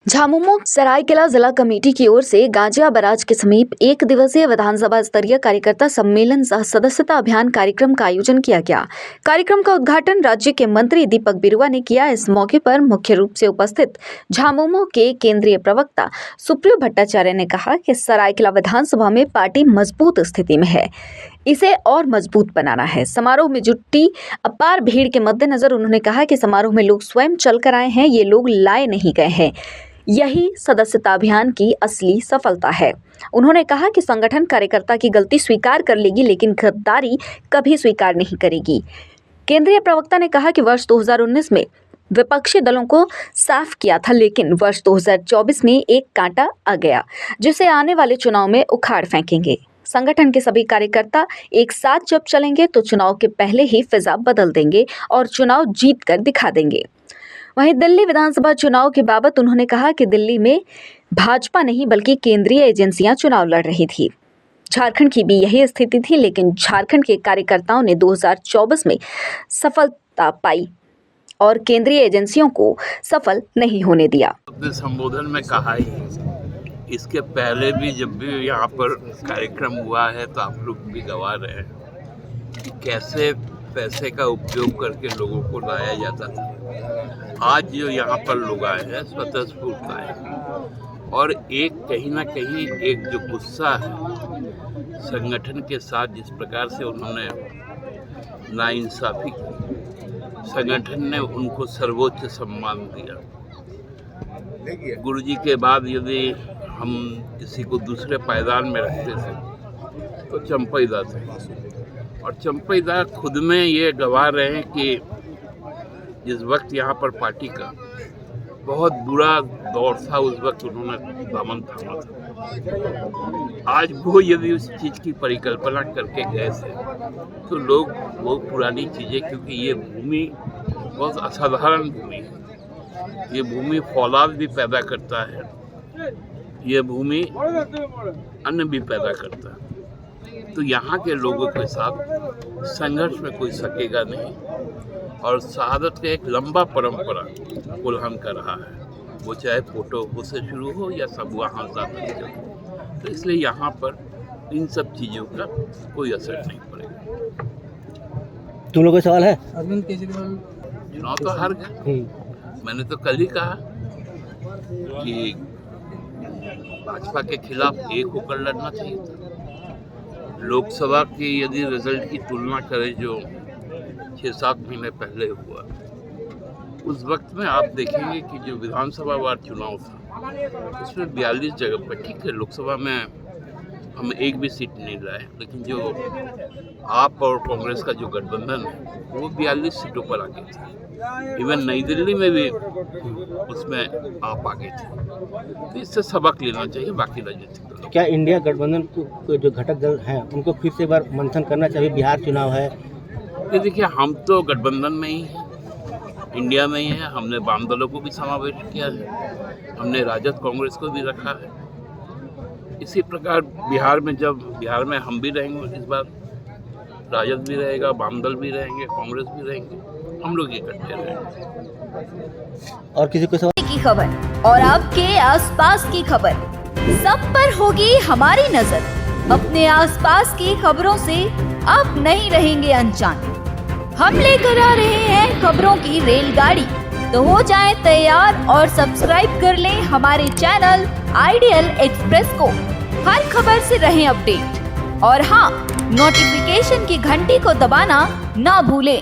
झामुमो सरायकेला जिला कमेटी की ओर से गाजिया बराज के समीप एक दिवसीय विधानसभा स्तरीय कार्यकर्ता सम्मेलन सह सदस्यता अभियान कार्यक्रम का आयोजन किया गया। कार्यक्रम का उद्घाटन राज्य के मंत्री दीपक बिरुआ ने किया। इस मौके पर मुख्य रूप से उपस्थित झामुमो के केंद्रीय प्रवक्ता सुप्रियो भट्टाचार्य ने कहा कि सरायकेला विधानसभा में पार्टी मजबूत स्थिति में है, इसे और मजबूत बनाना है। समारोह में जुटी अपार भीड़ के मद्देनजर उन्होंने कहा कि समारोह में लोग स्वयं चलकर आए हैं, ये लोग लाए नहीं गए हैं। यही सदस्यता अभियान की असली सफलता है। उन्होंने कहा कि संगठन कार्यकर्ता की गलती स्वीकार कर लेगी, लेकिन गद्दारी कभी स्वीकार नहीं करेगी। केंद्रीय प्रवक्ता ने कहा कि वर्ष 2019 में विपक्षी दलों को साफ किया था, लेकिन वर्ष 2024 में एक कांटा आ गया, जिसे आने वाले चुनाव में उखाड़ फेंकेंगे। संगठन के सभी कार्यकर्ता एक साथ जब चलेंगे तो चुनाव के पहले ही फिजा बदल देंगे और चुनाव जीत कर दिखा देंगे। वहीं दिल्ली विधानसभा चुनाव के बाबत उन्होंने कहा कि दिल्ली में भाजपा नहीं बल्कि केंद्रीय एजेंसियां चुनाव लड़ रही थी। झारखंड की भी यही स्थिति थी, लेकिन झारखंड के कार्यकर्ताओं ने 2024 में सफलता पाई और केंद्रीय एजेंसियों को सफल नहीं होने दिया। अपने संबोधन में कहा ही, इसके पहले भी जब भी यहाँ पर कार्यक्रम हुआ है तो आप लोग भी गवाह रहे हैं कि कैसे पैसे का उपयोग करके लोगों को लाया जाता था। आज जो यहाँ पर लोग आए हैं स्वतः स्फूर्त आए हैं और एक कहीं ना कहीं एक जो गुस्सा है संगठन के साथ, जिस प्रकार से उन्होंने नाइंसाफी की, संगठन ने उनको सर्वोच्च सम्मान दिया। गुरुजी के बाद यदि हम किसी को दूसरे पायदान में रखते थे तो चंपईदा थे, और चंपईदा खुद में ये गवाह रहे हैं कि जिस वक्त यहाँ पर पार्टी का बहुत बुरा दौर था, उस वक्त उन्होंने दामन थामा था। आज वो यदि उस चीज़ की परिकल्पना करके गए थे तो लोग वो पुरानी चीज़ें, क्योंकि ये भूमि बहुत असाधारण भूमि है, ये भूमि फौलाद भी पैदा करता है, ये भूमि अन्न भी पैदा करता है। तो यहाँ के लोगों के साथ संघर्ष में कोई सकेगा नहीं, और शहादत का एक लंबा परंपरा उल्लंघन कर रहा है, वो चाहे फोटो से शुरू हो या सब वहाँ ज़्यादा। तो इसलिए यहाँ पर इन सब चीज़ों का कोई असर नहीं पड़ेगा। तुम लोगों का सवाल है? अरविंद केजरीवाल चुनाव तो हार गए। मैंने तो कल ही कहा कि भाजपा के खिलाफ एक होकर लड़ना चाहिए था। लोकसभा की यदि रिजल्ट की तुलना करें जो 6-7 महीने पहले हुआ, उस वक्त में आप देखेंगे कि जो विधानसभा वार चुनाव था उसमें 42 जगह पर, ठीक है लोकसभा में हम एक भी सीट नहीं लाए, लेकिन जो आप और कांग्रेस का जो गठबंधन है वो 42 सीटों पर आगे थे। इवन नई दिल्ली में भी उसमें आप आगे थे। तो इससे सबक लेना चाहिए बाकी राजनीतिक दलों। क्या इंडिया गठबंधन को जो घटक दल हैं उनको फिर से एक बार मंथन करना चाहिए? बिहार चुनाव है। ये देखिए, हम तो गठबंधन में ही हैं, इंडिया में ही है। हमने वाम दलों को भी समावेश किया है, हमने राजद कांग्रेस को भी रखा है। इसी प्रकार बिहार में हम भी रहेंगे, इस बार राजद भी रहेगा, वाम दल भी रहेंगे, कांग्रेस भी रहेंगे, हम लोग इकट्ठे रहेंगे। और किसी को सवाल की खबर और आपके आसपास की खबर, सब पर होगी हमारी नजर। अपने आसपास की खबरों से आप नहीं रहेंगे अनजान। हम लेकर आ रहे हैं खबरों की रेलगाड़ी, तो हो जाएं तैयार और सब्सक्राइब कर लें हमारे चैनल आइडियल एक्सप्रेस को। हर खबर से रहें अपडेट, और हाँ, नोटिफिकेशन की घंटी को दबाना ना भूलें।